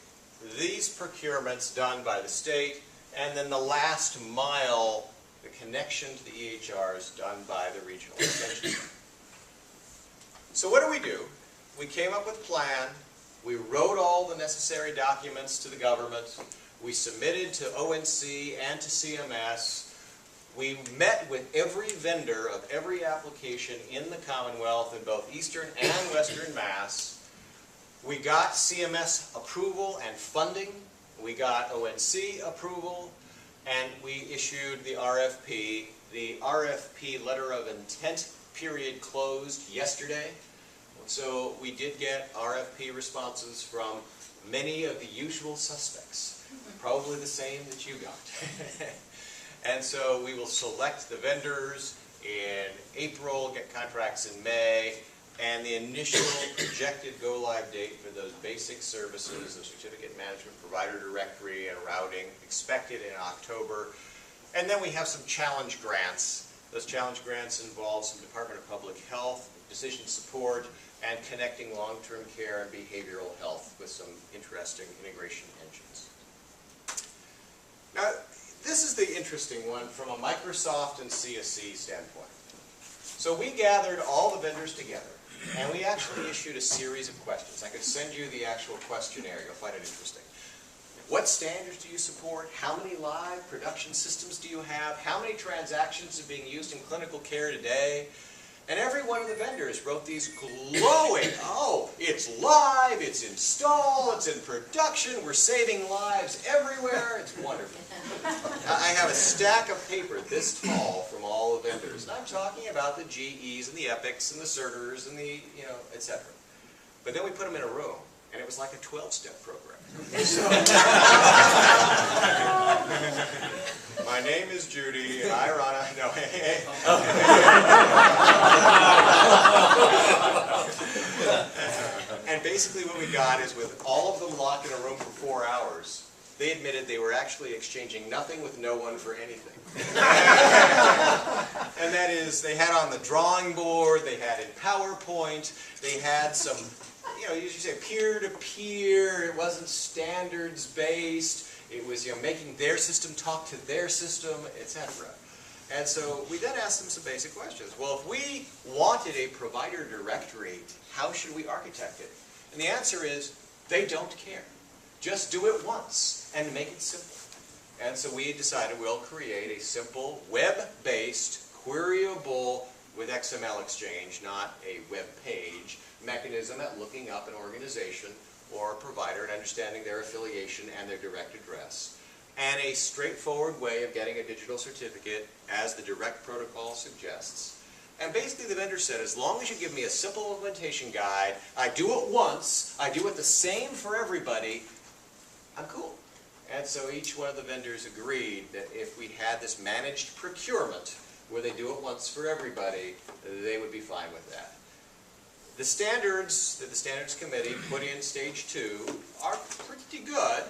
these procurements done by the state, and then the last mile, the connection to the EHRs done by the regional extension. So what do? We came up with a plan. We wrote all the necessary documents to the government. We submitted to ONC and to CMS. We met with every vendor of every application in the Commonwealth in both Eastern and Western Mass. We got CMS approval and funding. We got ONC approval, and we issued the RFP. The RFP letter of intent period closed yesterday. So we did get RFP responses from many of the usual suspects, probably the same that you got. And so we will select the vendors in April, get contracts in May, and the initial projected go-live date for those basic services, the certificate management, provider directory, and routing, expected in October. And then we have some challenge grants. Those challenge grants involve some Department of Public Health, decision support, and connecting long-term care and behavioral health with some interesting integration engines. Now, this is the interesting one from a Microsoft and CSC standpoint. So we gathered all the vendors together, and we actually issued a series of questions. I could send you the actual questionnaire. You'll find it interesting. What standards do you support? How many live production systems do you have? How many transactions are being used in clinical care today? And every one of the vendors wrote these glowing, oh, it's live, it's installed, it's in production, we're saving lives everywhere, it's wonderful. I have a stack of paper this tall from all the vendors, and I'm talking about the GEs and the Epics and the Certers and the, etc. But then we put them in a room, and it was like a 12-step program. So, my name is Judy, and I run a... No, hey. And basically what we got is with all of them locked in a room for 4 hours, they admitted they were actually exchanging nothing with no one for anything. And that is, they had on the drawing board, they had in PowerPoint, they had some, you usually say peer-to-peer, it wasn't standards-based, it was making their system talk to their system, etc. And so we then asked them some basic questions. Well, if we wanted a provider directory, how should we architect it? And the answer is, they don't care. Just do it once and make it simple. And so we decided we'll create a simple web-based, queryable, with XML exchange, not a web page, mechanism at looking up an organization or a provider and understanding their affiliation and their direct address. And a straightforward way of getting a digital certificate, as the direct protocol suggests. And basically the vendor said, as long as you give me a simple implementation guide, I do it once, I do it the same for everybody, I'm cool. And so each one of the vendors agreed that if we had this managed procurement, where they do it once for everybody, they would be fine with that. The standards that the Standards Committee put in Stage 2 are pretty good,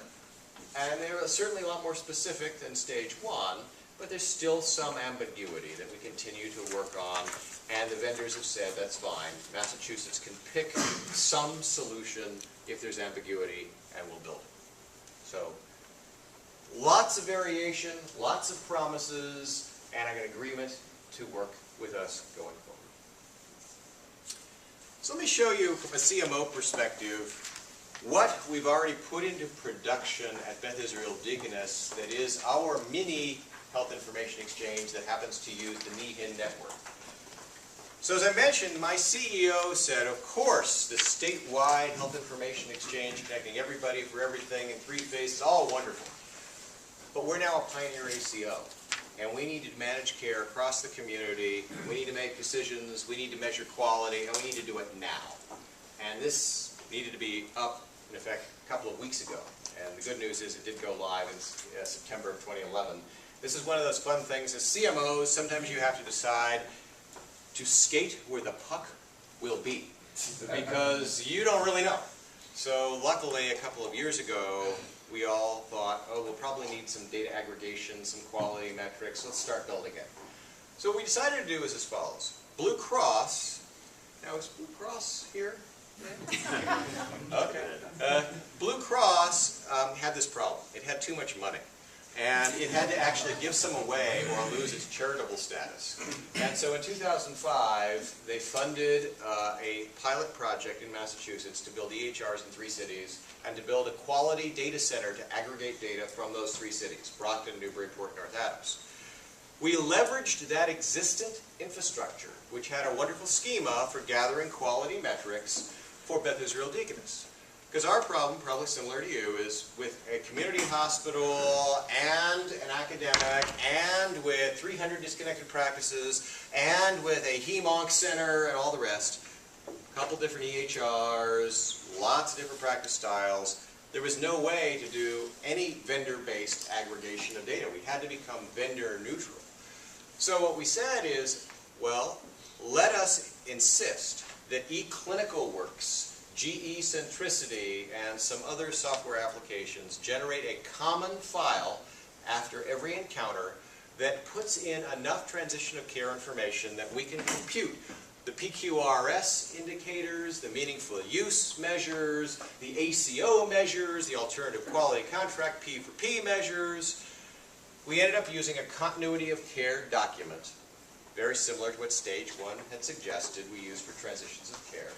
and they're certainly a lot more specific than Stage 1, but there's still some ambiguity that we continue to work on, and the vendors have said that's fine. Massachusetts can pick some solution if there's ambiguity, and we'll build it. So, lots of variation, lots of promises, and an agreement to work with us going forward. So let me show you from a CMO perspective what we've already put into production at Beth Israel Deaconess that is our mini health information exchange that happens to use the NEHEN network. So as I mentioned, my CEO said, of course, the statewide health information exchange connecting everybody for everything in 3 phases, all wonderful. But we're now a pioneer ACO, and we need to manage care across the community, we need to make decisions, we need to measure quality, and we need to do it now. And this needed to be up, in effect, a couple of weeks ago. And the good news is it did go live in September of 2011. This is one of those fun things. As CMOs, sometimes you have to decide to skate where the puck will be, because you don't really know. So luckily, a couple of years ago, we all thought, oh, we'll probably need some data aggregation, some quality metrics, let's start building it. So what we decided to do is as follows. Blue Cross, now is Blue Cross here? Okay. Blue Cross had this problem. It had too much money. And it had to actually give some away or lose its charitable status. And so in 2005, they funded a pilot project in Massachusetts to build EHRs in 3 cities and to build a quality data center to aggregate data from those 3 cities, Brockton, Newburyport, North Adams. We leveraged that existent infrastructure, which had a wonderful schema for gathering quality metrics for Beth Israel Deaconess. Because our problem, probably similar to you, is with a community hospital and an academic and with 300 disconnected practices and with a HEMONC center and all the rest, a couple different EHRs, lots of different practice styles. There was no way to do any vendor-based aggregation of data. We had to become vendor neutral. So what we said is, well, let us insist that eClinicalWorks, GE Centricity, and some other software applications generate a common file after every encounter that puts in enough transition of care information that we can compute the PQRS indicators, the meaningful use measures, the ACO measures, the alternative quality contract P4P measures. We ended up using a continuity of care document, very similar to what Stage 1 had suggested we use for transitions of care,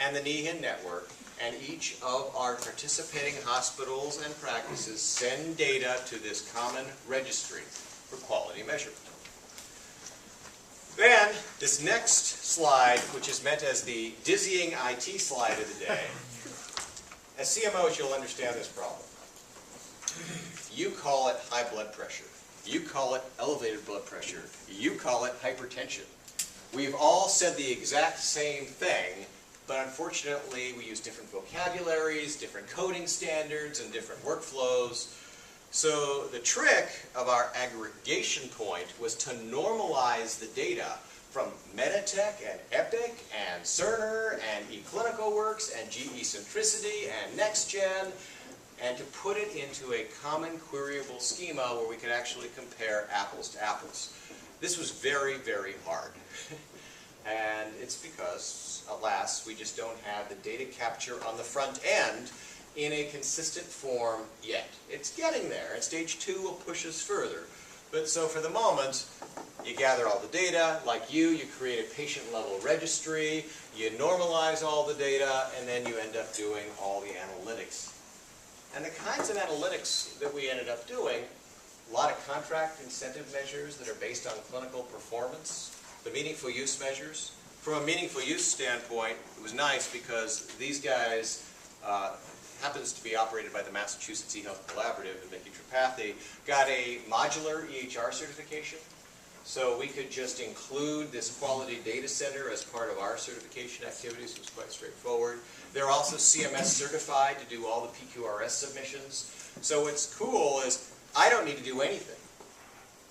and the NEHEN network, and each of our participating hospitals and practices send data to this common registry for quality measurement. Then, this next slide, which is meant as the dizzying IT slide of the day, as CMOs you'll understand this problem. You call it high blood pressure. You call it elevated blood pressure. You call it hypertension. We've all said the exact same thing, but unfortunately we use different vocabularies, different coding standards, and different workflows. So the trick of our aggregation point was to normalize the data from Meditech and Epic and Cerner and eClinicalWorks and GE Centricity and NextGen, and to put it into a common queryable schema where we could actually compare apples to apples. This was very, very hard. And it's because, alas, we just don't have the data capture on the front end in a consistent form yet. It's getting there, and Stage 2 will push us further. But so for the moment, you gather all the data, like you create a patient-level registry, you normalize all the data, and then you end up doing all the analytics. And the kinds of analytics that we ended up doing, a lot of contract incentive measures that are based on clinical performance, the meaningful use measures. From a meaningful use standpoint, it was nice because these guys happens to be operated by the Massachusetts eHealth Collaborative and Mickey Tripathi, got a modular EHR certification. So we could just include this quality data center as part of our certification activities. It was quite straightforward. They're also CMS certified to do all the PQRS submissions. So what's cool is I don't need to do anything.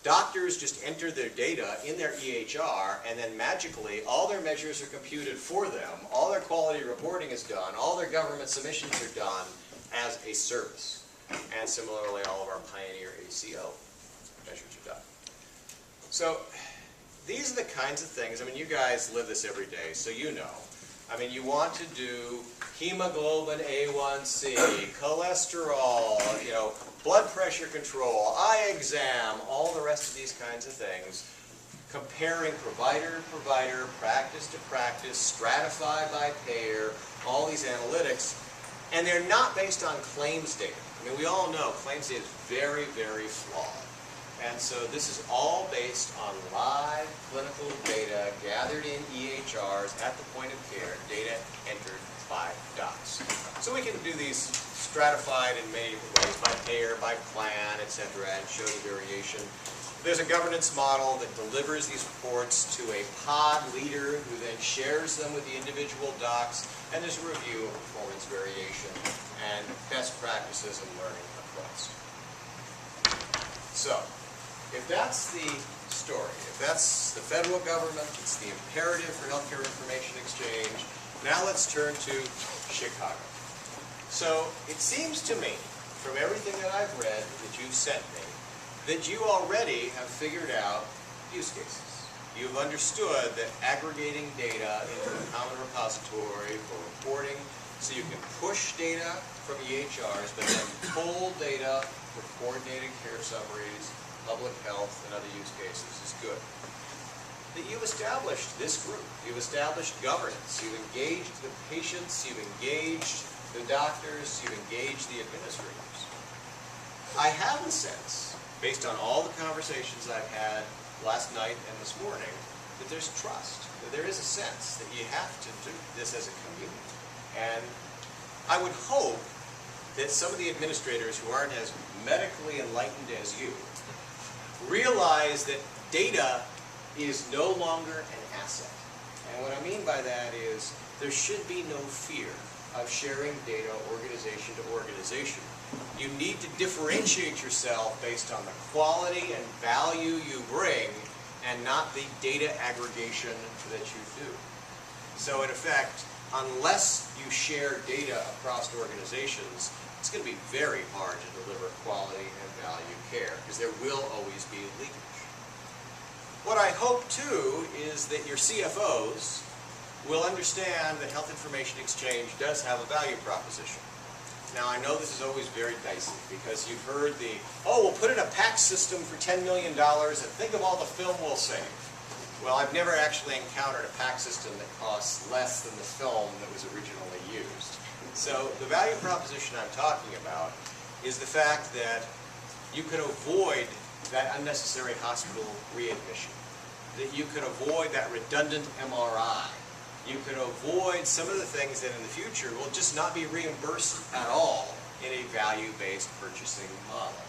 Doctors just enter their data in their EHR, and then magically all their measures are computed for them, all their quality reporting is done, all their government submissions are done as a service. And similarly, all of our Pioneer ACO measures are done. So these are the kinds of things, I mean, you guys live this every day, so you know. I mean, you want to do hemoglobin A1C, cholesterol, you know, blood pressure control, eye exam, all the rest of these kinds of things, comparing provider to provider, practice to practice, stratified by payer, all these analytics, and they're not based on claims data. I mean, we all know claims data is very, very flawed. And so this is all based on live clinical data gathered in EHRs at the point of care, data entered by docs. So we can do these stratified in many different ways, by payer, by plan, etc., and show the variation. There's a governance model that delivers these reports to a pod leader who then shares them with the individual docs, and there's a review of performance variation and best practices and learning across. So, if that's the story, if that's the federal government, it's the imperative for healthcare information exchange, now let's turn to Chicago. So it seems to me, from everything that I've read that you've sent me, that you already have figured out use cases. You've understood that aggregating data into a common repository for reporting, so you can push data from EHRs, but then pull data for coordinated care summaries, public health, and other use cases is good. That you've established this group, you've established governance, you've engaged the patients, you've engaged the doctors, you've engaged the administrators. I have the sense, based on all the conversations I've had last night and this morning, that there's trust, that there is a sense that you have to do this as a community. And I would hope that some of the administrators who aren't as medically enlightened as you realize that data is no longer an asset. And what I mean by that is there should be no fear of sharing data organization to organization. You need to differentiate yourself based on the quality and value you bring and not the data aggregation that you do. So in effect, unless you share data across organizations, it's going to be very hard to deliver quality and value care, because there will always be leakage. What I hope, too, is that your CFOs will understand that health information exchange does have a value proposition. Now, I know this is always very dicey, because you've heard the, oh, we'll put in a PACS system for $10 million and think of all the film we'll save. Well, I've never actually encountered a PACS system that costs less than the film that was originally used. So the value proposition I'm talking about is the fact that you can avoid that unnecessary hospital readmission, that you can avoid that redundant MRI, you can avoid some of the things that in the future will just not be reimbursed at all in a value-based purchasing model.